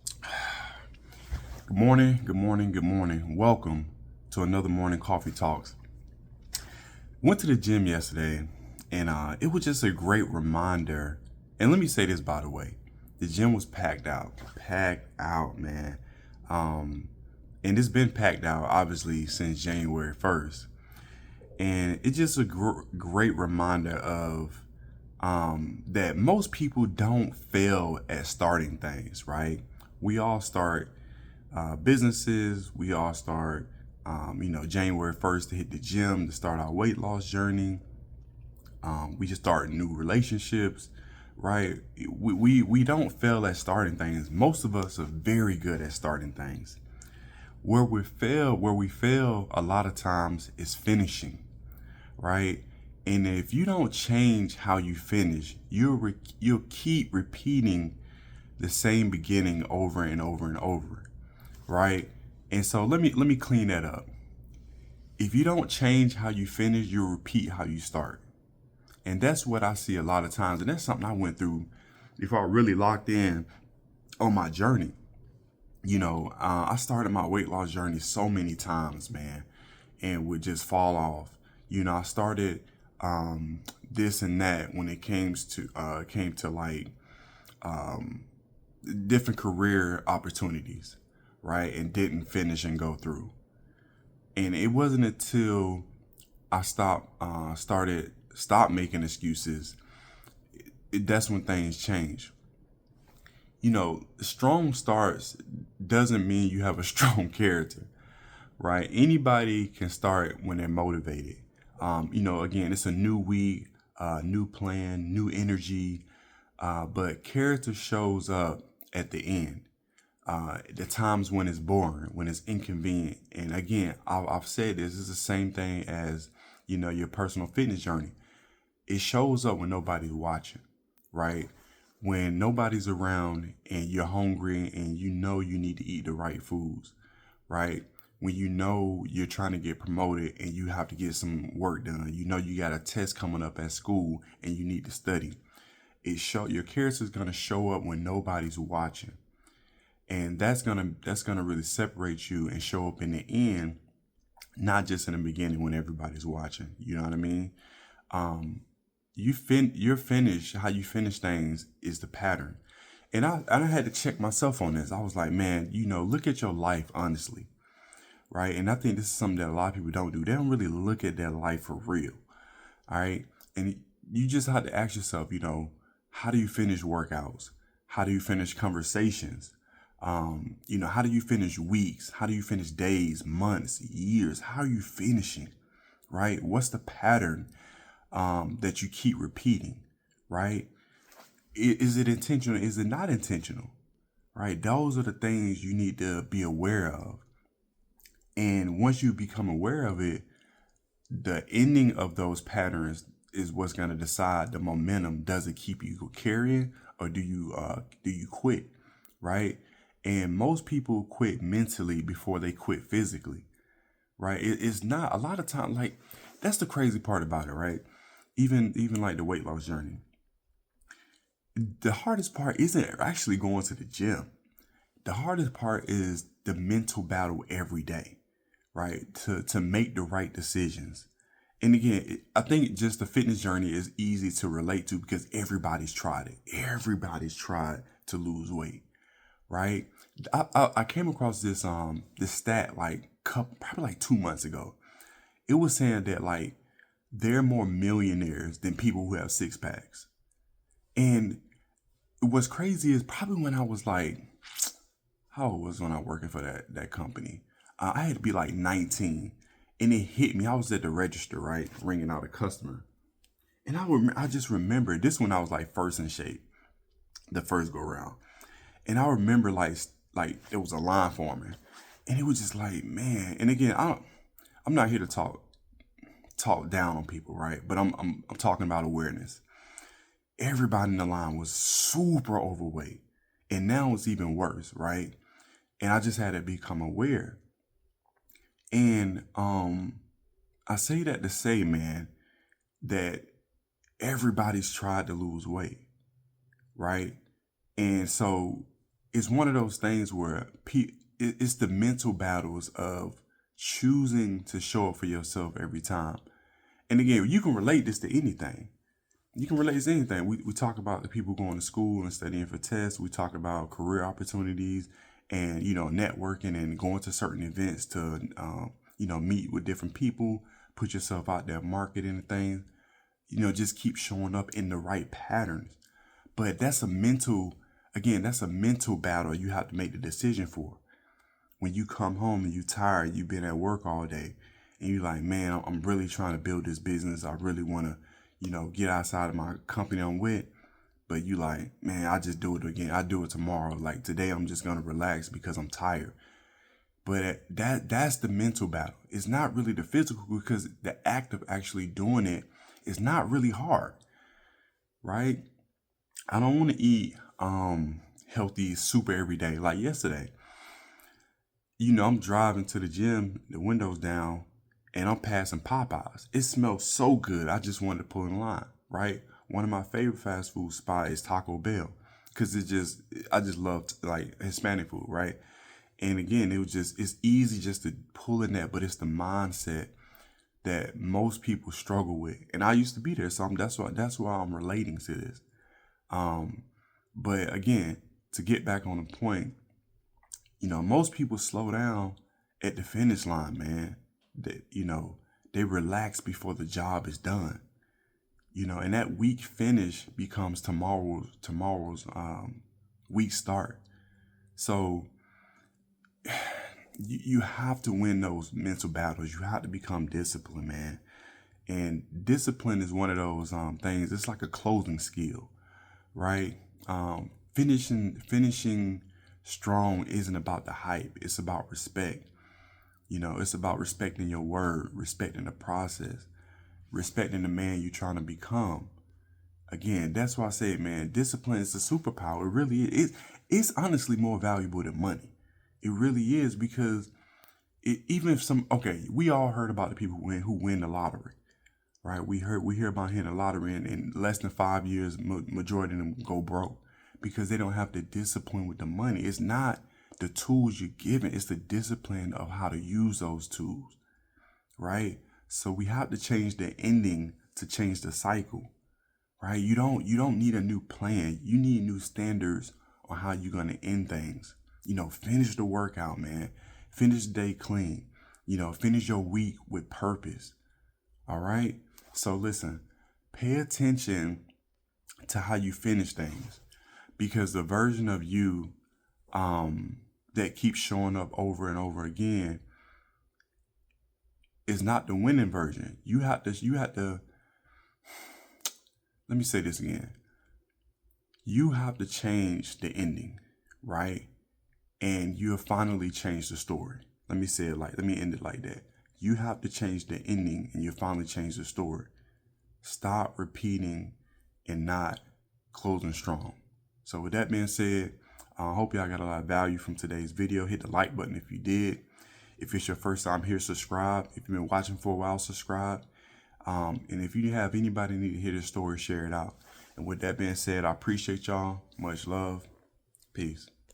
Good morning, good morning, good morning. Welcome to another Morning Coffee Talks. Went to the gym yesterday and it was just a great reminder. And let me say this, by the way, the gym was packed out, man. Um, and it's been packed out obviously since January 1st. And it's just a great reminder of that most people don't fail at starting things, right? We all start businesses. We all start, January 1st to hit the gym to start our weight loss journey. We just start new relationships, right? We don't fail at starting things. Most of us are very good at starting things. Where we fail a lot of times is finishing, right? And if you don't change how you finish, you'll keep repeating the same beginning over and over and over, right? And so let me clean that up. If you don't change how you finish, you'll repeat how you start. And that's what I see a lot of times. And that's something I went through before I really locked in on my journey. I started my weight loss journey so many times, man, and would just fall off. I started this and that when it came to like different career opportunities, right? And didn't finish and go through. And it wasn't until I stopped making excuses. That's when things change. Strong starts doesn't mean you have a strong character, right? Anybody can start when they're motivated. Again, it's a new week, new plan, new energy, but character shows up at the end. The times when it's boring, when it's inconvenient. And again, I've said this is the same thing as, your personal fitness journey. It shows up when nobody's watching, right? When nobody's around and you're hungry and you know you need to eat the right foods, right? When you know you're trying to get promoted and you have to get some work done, you got a test coming up at school and you need to study. Your character is gonna show up when nobody's watching, and that's gonna really separate you and show up in the end, not just in the beginning when everybody's watching. You know what I mean? Um, your finish, how you finish things is the pattern. And I had to check myself on this. I was like, man, look at your life honestly, right? And I think this is something that a lot of people don't do. They don't really look at their life for real, all right? And you just have to ask yourself, how do you finish workouts? How do you finish conversations? How do you finish weeks? How do you finish days, months, years? How are you finishing, right? What's the pattern that you keep repeating, right? Is it intentional? Is it not intentional, right? Those are the things you need to be aware of. And once you become aware of it, the ending of those patterns is what's going to decide the momentum. Does it keep you carrying, or do you quit, right? And most people quit mentally before they quit physically, right? It's not a lot of time. Like, that's the crazy part about it, right? Even like the weight loss journey, the hardest part isn't actually going to the gym. The hardest part is the mental battle every day, right? To make the right decisions. And again, I think just the fitness journey is easy to relate to because everybody's tried it. Everybody's tried to lose weight, right? I came across this stat like probably like 2 months ago. It was saying that like there are more millionaires than people who have six packs. And what's crazy is probably when I was like, how old was when I was working for that company? I had to be like 19, and it hit me. I was at the register, right, ringing out a customer, and I just remember this when I was like first in shape, the first go round, and I remember like it was a line forming, and it was just like, man. And again, I'm not here to talk down on people, right? But I'm talking about awareness. Everybody in the line was super overweight, and now it's even worse, right? And I just had to become aware. And I say that to say, man, that everybody's tried to lose weight, right? And so it's one of those things where it's the mental battles of choosing to show up for yourself every time. And again, you can relate this to anything. You can relate this to anything. We talk about the people going to school and studying for tests. We talk about career opportunities and, networking and going to certain events to, meet with different people, put yourself out there, marketing and things, just keep showing up in the right patterns. But that's a mental battle you have to make the decision for. When you come home and you're tired, you've been at work all day, and you're like, man, I'm really trying to build this business. I really want to, get outside of my company I'm with. But you like, man, I just do it again. I do it tomorrow. Like today, I'm just going to relax because I'm tired. But that's the mental battle. It's not really the physical, because the act of actually doing it is not really hard, right? I don't want to eat healthy super every day. Like yesterday, I'm driving to the gym, the windows down, and I'm passing Popeyes. It smells so good. I just wanted to pull in line, right? One of my favorite fast food spots is Taco Bell, because I just love like Hispanic food, right? And again, it's easy just to pull in that, but it's the mindset that most people struggle with. And I used to be there, so that's why I'm relating to this. But again, to get back on the point, most people slow down at the finish line, man. They relax before the job is done. And that week finish becomes tomorrow's week start. So you have to win those mental battles. You have to become disciplined, man. And discipline is one of those things. It's like a clothing skill, right? Finishing strong isn't about the hype. It's about respect. It's about respecting your word, respecting the process, respecting the man you're trying to become. Again, that's why I say, man, discipline is a superpower. It really is. It's honestly more valuable than money. It really is, because even if we all heard about the people who win the lottery, right? We hear about hitting the lottery, and in less than 5 years, majority of them go broke because they don't have the discipline with the money. It's not the tools you're given, it's the discipline of how to use those tools, right? So we have to change the ending to change the cycle, right? You don't need a new plan. You need new standards on how you're going to end things. Finish the workout, man. Finish the day clean. Finish your week with purpose. All right? So listen, pay attention to how you finish things, because the version of you that keeps showing up over and over again is not the winning version. You have to, let me say this again. You have to change the ending, right? And you have finally changed the story. Let me end it like that. You have to change the ending, and you finally change the story. Stop repeating and not closing strong. So with that being said, I hope y'all got a lot of value from today's video. Hit the like button if you did. If it's your first time here, subscribe. If you've been watching for a while, subscribe. And if you have anybody need to hear this story, share it out. And with that being said, I appreciate y'all. Much love. Peace.